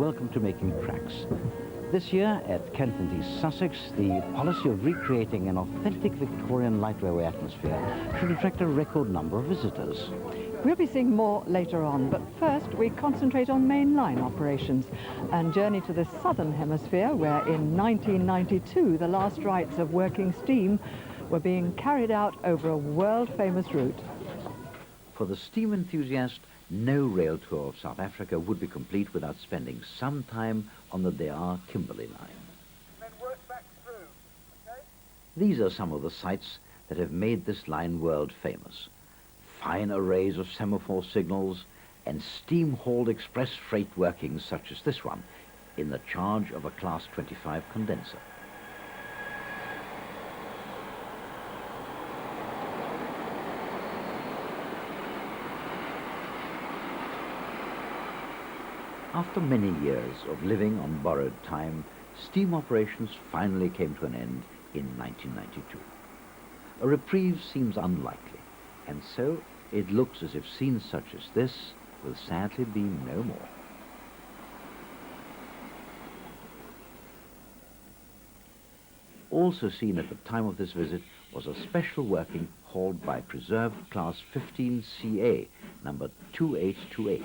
welcome to Making Tracks. This year at Kent and East Sussex, the policy of recreating an authentic Victorian light railway atmosphere should attract a record number of visitors. We'll be seeing more later on, but first we concentrate on main line operations and journey to the southern hemisphere, where in 1992 the last rites of working steam were being carried out over a world-famous route. For the steam enthusiast, no rail tour of South Africa would be complete without spending some time on the De Aar Kimberley line. Then work back through, okay? These are some of the sights that have made this line world famous. Fine arrays of semaphore signals and steam-hauled express freight workings such as this one, in the charge of a Class 25 condenser. After many years of living on borrowed time, steam operations finally came to an end in 1992. A reprieve seems unlikely, and so it looks as if scenes such as this will sadly be no more. Also seen at the time of this visit was a special working hauled by Preserved Class 15CA, number 2828.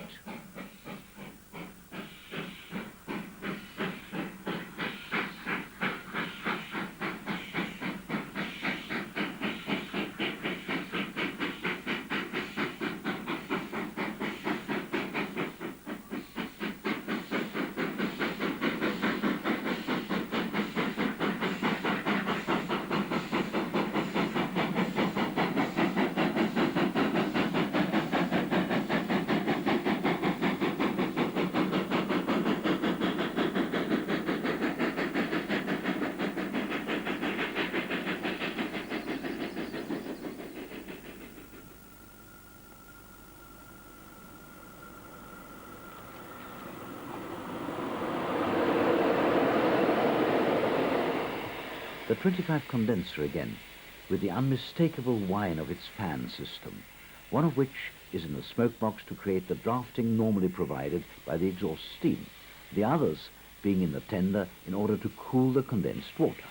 The 25 condenser again, with the unmistakable whine of its fan system, one of which is in the smoke box to create the drafting normally provided by the exhaust steam, the others being in the tender in order to cool the condensed water.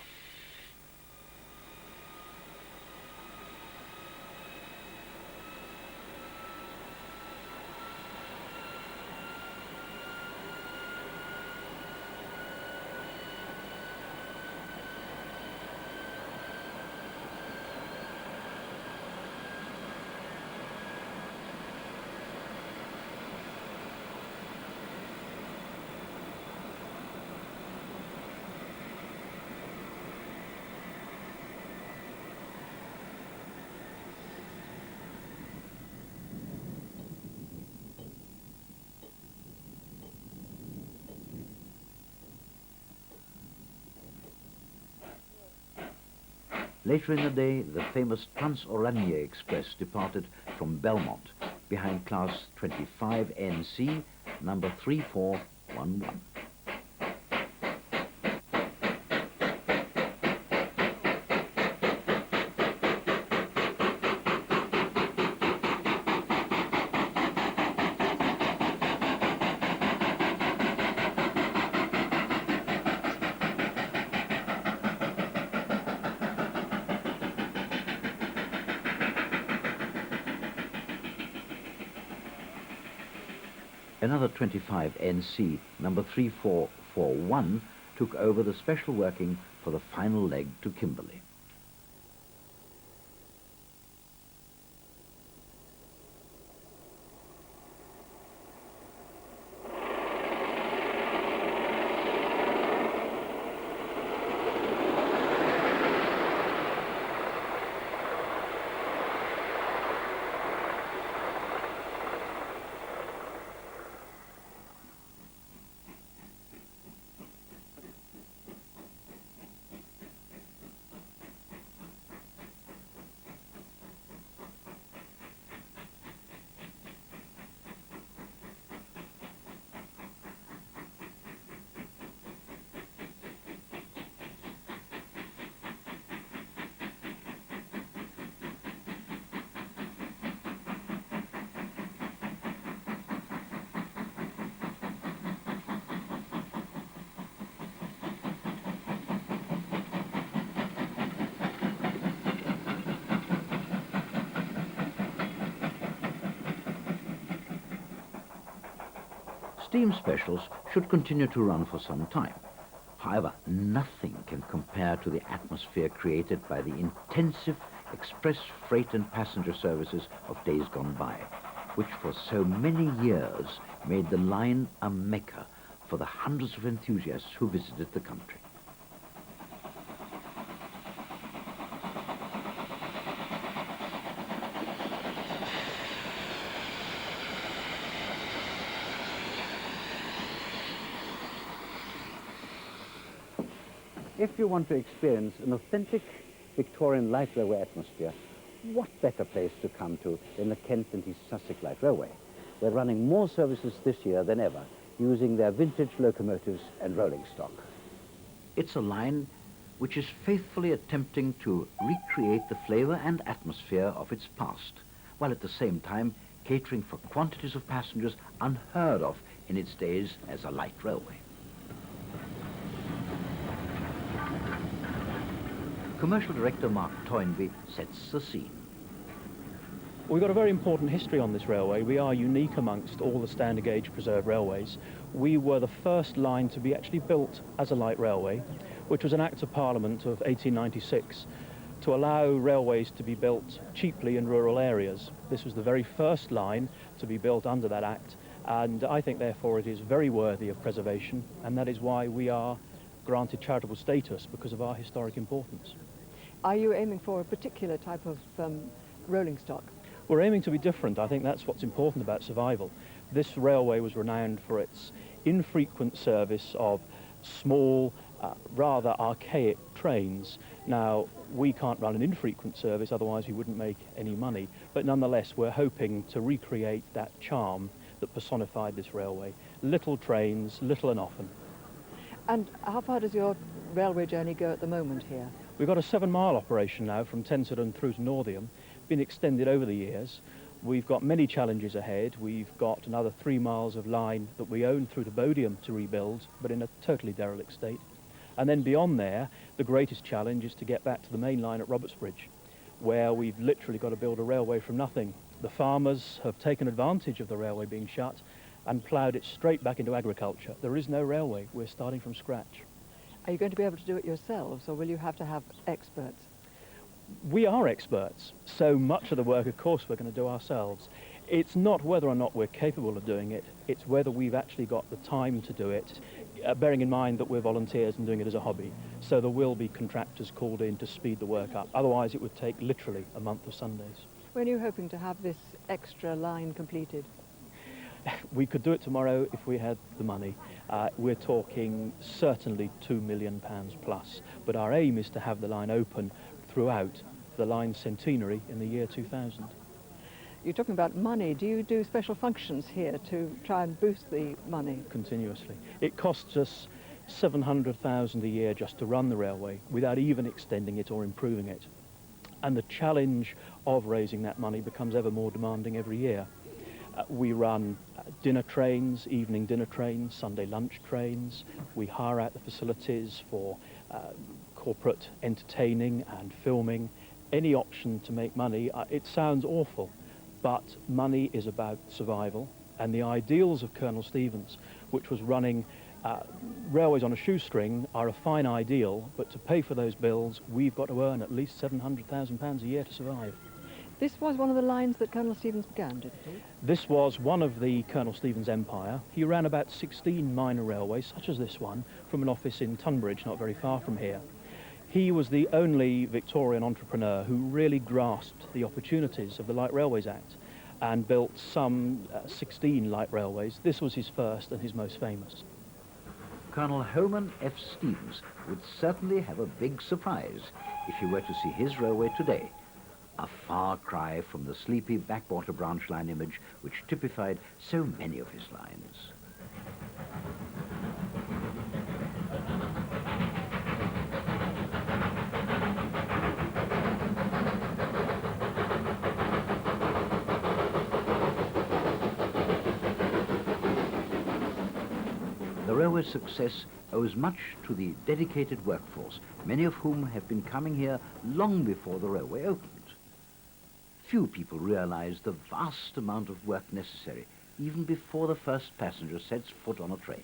Later in the day, the famous Trans-Oranje Express departed from Belmont behind Class 25 NC, number 3411. Another 25 NC, number 3441, took over the special working for the final leg to Kimberley. steam specials should continue to run for some time. However, nothing can compare to the atmosphere created by the intensive express freight and passenger services of days gone by, which for so many years made the line a mecca for the hundreds of enthusiasts who visited the country. If you want to experience an authentic Victorian light railway atmosphere, what better place to come to than the Kent and East Sussex Light Railway? They're running more services this year than ever, using their vintage locomotives and rolling stock. It's a line which is faithfully attempting to recreate the flavour and atmosphere of its past, while at the same time catering for quantities of passengers unheard of in its days as a light railway. Commercial Director Mark Toynbee sets the scene. We've got a very important history on this railway. We are unique amongst all the standard gauge preserved railways. We were the first line to be actually built as a light railway, which was an Act of Parliament of 1896 to allow railways to be built cheaply in rural areas. This was the very first line to be built under that Act, and I think therefore it is very worthy of preservation, and that is why we are granted charitable status, because of our historic importance. Are you aiming for a particular type of rolling stock? We're aiming to be different. I think that's what's important about survival. This railway was renowned for its infrequent service of small, rather archaic trains. Now, we can't run an infrequent service, otherwise we wouldn't make any money. But nonetheless, we're hoping to recreate that charm that personified this railway. Little trains, little and often. And how far does your railway journey go at the moment here? We've got a 7-mile operation now from Tenterden through to Northiam, been extended over the years. We've got many challenges ahead. We've got another 3 miles of line that we own through to Bodiam to rebuild, but in a totally derelict state. And then beyond there, the greatest challenge is to get back to the main line at Robertsbridge, where we've literally got to build a railway from nothing. The farmers have taken advantage of the railway being shut and ploughed it straight back into agriculture. There is no railway. We're starting from scratch. Are you going to be able to do it yourselves, or will you have to have experts? We are experts. So much of the work, of course, we're going to do ourselves. It's not whether or not we're capable of doing it, it's whether we've actually got the time to do it, bearing in mind that we're volunteers and doing it as a hobby. So there will be contractors called in to speed the work up. Otherwise, it would take literally a month of Sundays. When are you hoping to have this extra line completed? We could do it tomorrow if we had the money. We're talking certainly £2 million plus, but our aim is to have the line open throughout the line's centenary in the year 2000. You're talking about money. Do you do special functions here to try and boost the money? Continuously. It costs us £700,000 a year just to run the railway without even extending it or improving it. And the challenge of raising that money becomes ever more demanding every year. We run dinner trains, evening dinner trains, Sunday lunch trains. We hire out the facilities for corporate entertaining and filming. Any option to make money, it sounds awful, but money is about survival. And the ideals of Colonel Stevens, which was running railways on a shoestring, are a fine ideal, but to pay for those bills, we've got to earn at least £700,000 a year to survive. This was one of the lines that Colonel Stevens began, didn't he? This was one of the Colonel Stevens' empire. He ran about 16 minor railways, such as this one, from an office in Tunbridge, not very far from here. He was the only Victorian entrepreneur who really grasped the opportunities of the Light Railways Act and built some 16 light railways. This was his first and his most famous. Colonel Holman F. Stevens would certainly have a big surprise if you were to see his railway today. A far cry from the sleepy backwater branch line image which typified so many of his lines. The railway's success owes much to the dedicated workforce, many of whom have been coming here long before the railway opened. Few people realize the vast amount of work necessary even before the first passenger sets foot on a train.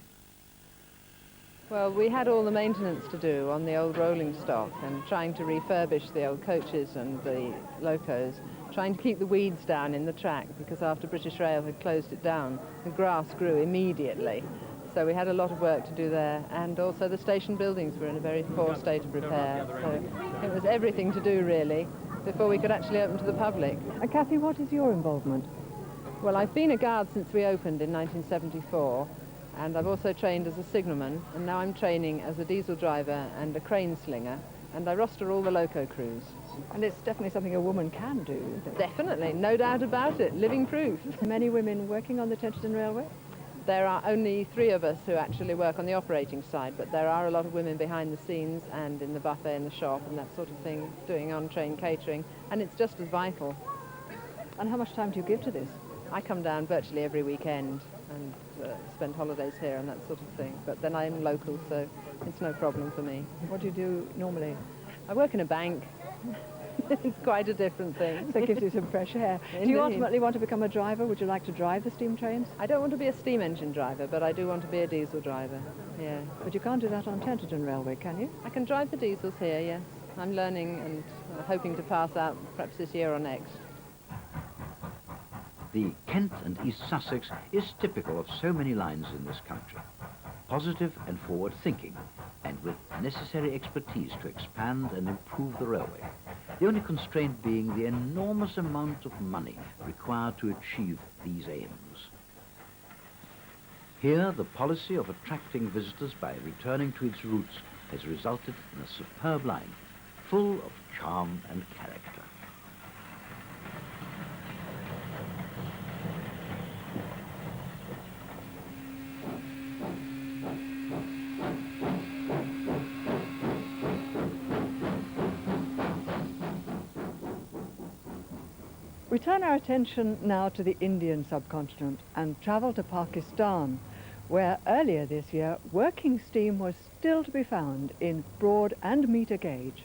Well, we had all the maintenance to do on the old rolling stock and trying to refurbish the old coaches and the locos, trying to keep the weeds down in the track because after British Rail had closed it down, the grass grew immediately. So we had a lot of work to do there, and also the station buildings were in a very poor state of repair. So it was everything to do, really, before we could actually open to the public. Kathy, what is your involvement? Well, I've been a guard since we opened in 1974, and I've also trained as a signalman, and now I'm training as a diesel driver and a crane slinger, and I roster all the loco crews. And it's definitely something a woman can do, isn't it? Definitely, no doubt about it, living proof. Many women working on the Tenterden Railway? There are only 3 of us who actually work on the operating side, but there are a lot of women behind the scenes and in the buffet in the shop and that sort of thing, doing on-train catering, and it's just as vital. And how much time do you give to this? I come down virtually every weekend and spend holidays here and that sort of thing, but then I'm local, so it's no problem for me. What do you do normally? I work in a bank. It's quite a different thing. So it gives you some fresh air. Do you Indeed. ultimately want to become a driver? Would you like to drive the steam trains? I don't want to be a steam engine driver, but I do want to be a diesel driver, yeah. But you can't do that on Tenterden Railway, can you? I can drive the diesels here, yes. I'm learning and hoping to pass out perhaps this year or next. The Kent and East Sussex is typical of so many lines in this country. Positive and forward thinking, and with necessary expertise to expand and improve the railway. The only constraint being the enormous amount of money required to achieve these aims. Here, the policy of attracting visitors by returning to its roots has resulted in a superb line, full of charm and character. We turn our attention now to the Indian subcontinent and travel to Pakistan, where earlier this year working steam was still to be found in broad and meter gauge.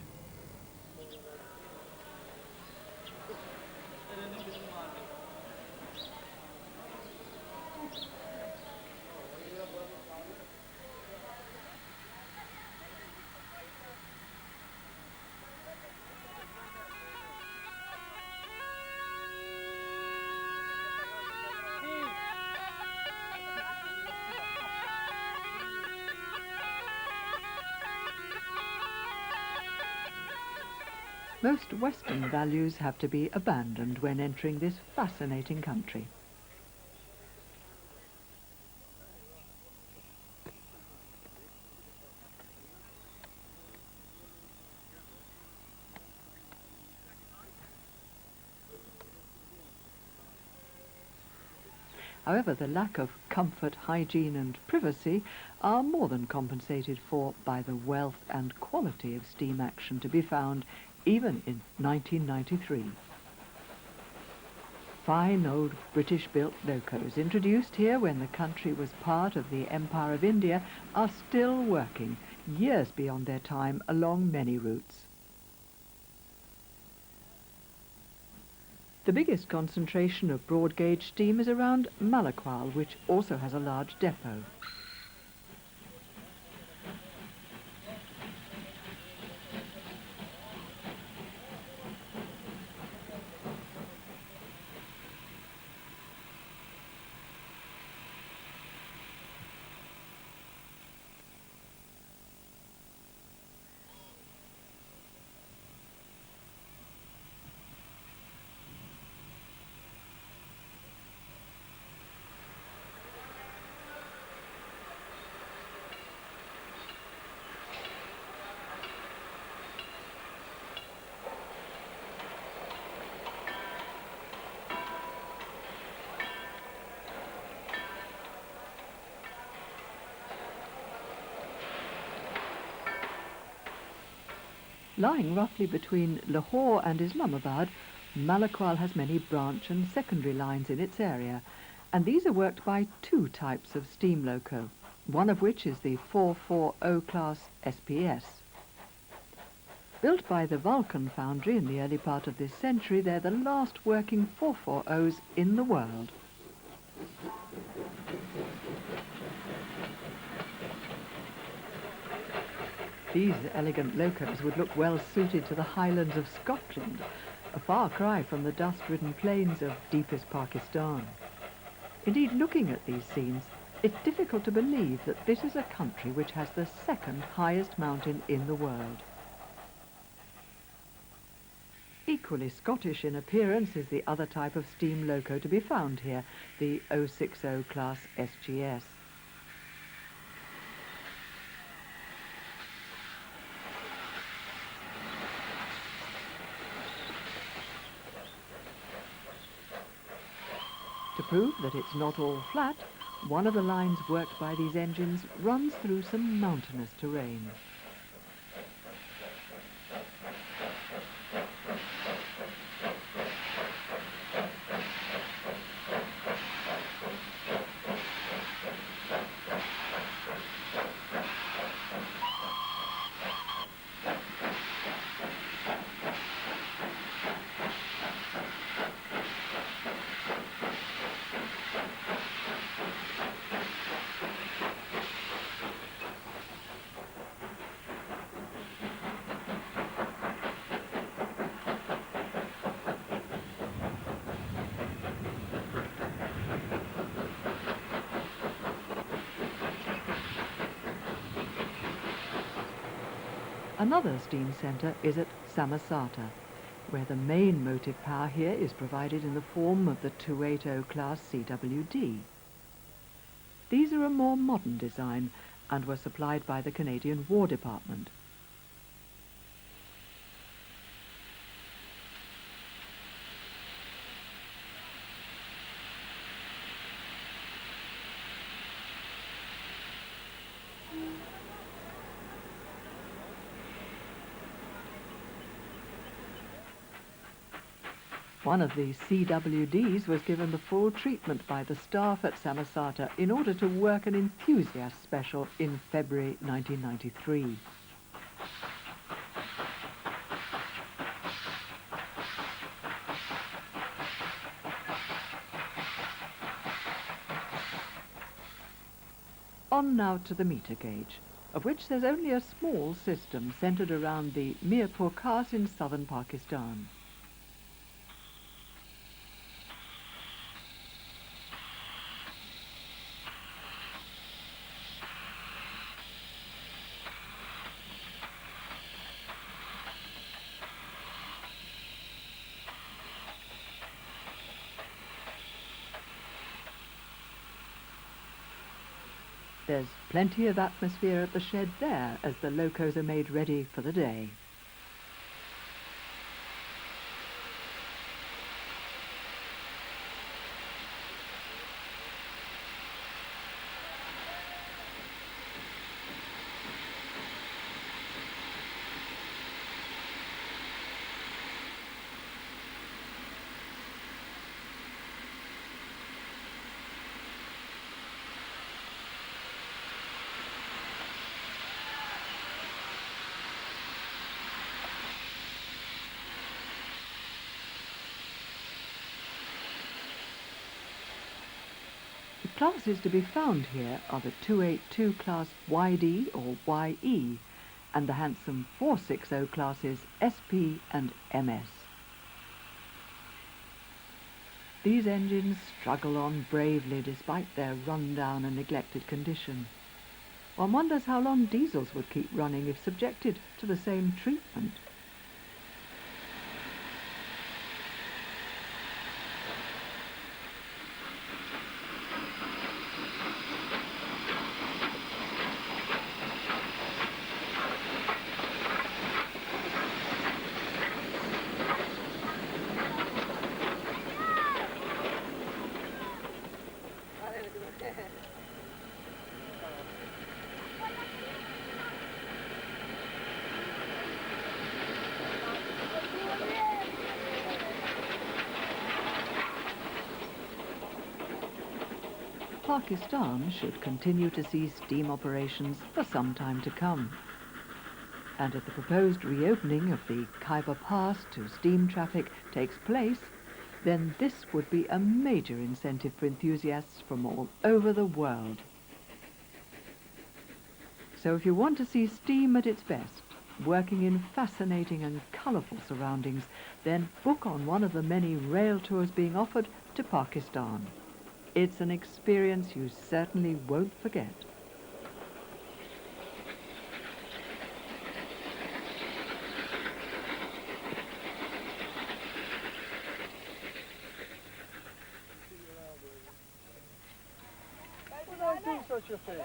Most Western values have to be abandoned when entering this fascinating country. However, the lack of comfort, hygiene and privacy are more than compensated for by the wealth and quality of steam action to be found even in 1993. Fine old British-built locos, introduced here when the country was part of the Empire of India, are still working years beyond their time along many routes. The biggest concentration of broad gauge steam is around Malakwal, which also has a large depot. Lying roughly between Lahore and Islamabad, Malakwal has many branch and secondary lines in its area, and these are worked by 2 types of steam loco, one of which is the 440 class SPS. Built by the Vulcan foundry in the early part of this century, they're the last working 440s in the world. These elegant locos would look well suited to the highlands of Scotland, a far cry from the dust-ridden plains of deepest Pakistan. Indeed, looking at these scenes, it's difficult to believe that this is a country which has the second highest mountain in the world. Equally Scottish in appearance is the other type of steam loco to be found here, the 060 class SGS. To prove that it's not all flat, one of the lines worked by these engines runs through some mountainous terrain. Another steam centre is at Samosata, where the main motive power here is provided in the form of the 280 class CWD. These are a more modern design and were supplied by the Canadian War Department. One of these CWDs was given the full treatment by the staff at Samosata in order to work an enthusiast special in February 1993. On now to the meter gauge, of which there's only a small system centred around the Mirpur Khas in southern Pakistan. There's plenty of atmosphere at the shed there as the locos are made ready for the day. The classes to be found here are the 282 class YD or YE and the handsome 460 classes SP and MS. These engines struggle on bravely despite their run-down and neglected condition. One wonders how long diesels would keep running if subjected to the same treatment. Pakistan should continue to see steam operations for some time to come. And if the proposed reopening of the Khyber Pass to steam traffic takes place, then this would be a major incentive for enthusiasts from all over the world. So if you want to see steam at its best, working in fascinating and colourful surroundings, then book on one of the many rail tours being offered to Pakistan. It's an experience you certainly won't forget. Would I do such a thing?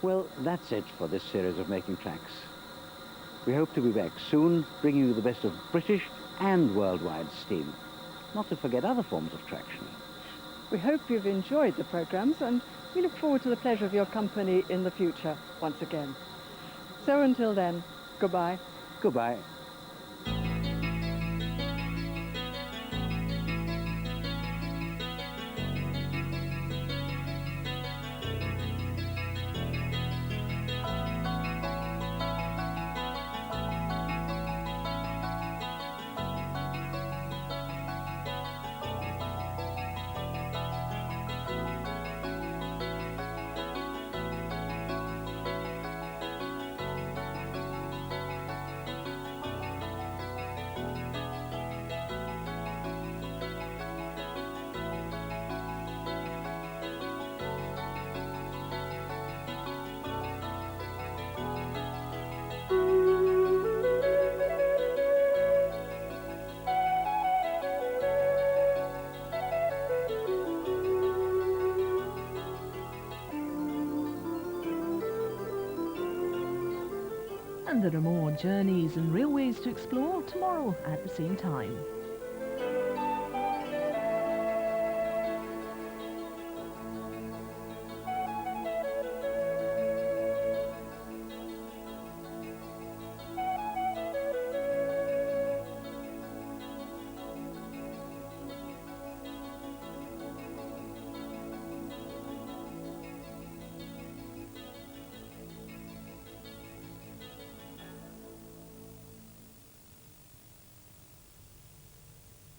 Well, that's it for this series of Making Tracks. We hope to be back soon, bringing you the best of British and worldwide steam. Not to forget other forms of traction. We hope you've enjoyed the programmes, and we look forward to the pleasure of your company in the future once again. So until then, goodbye. Goodbye. And there are more journeys and railways to explore tomorrow at the same time.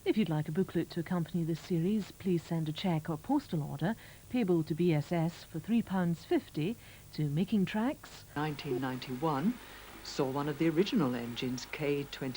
If you'd like a booklet to accompany this series, please send a cheque or postal order payable to BSS for £3.50 to Making Tracks. 1991 saw one of the original engines, K20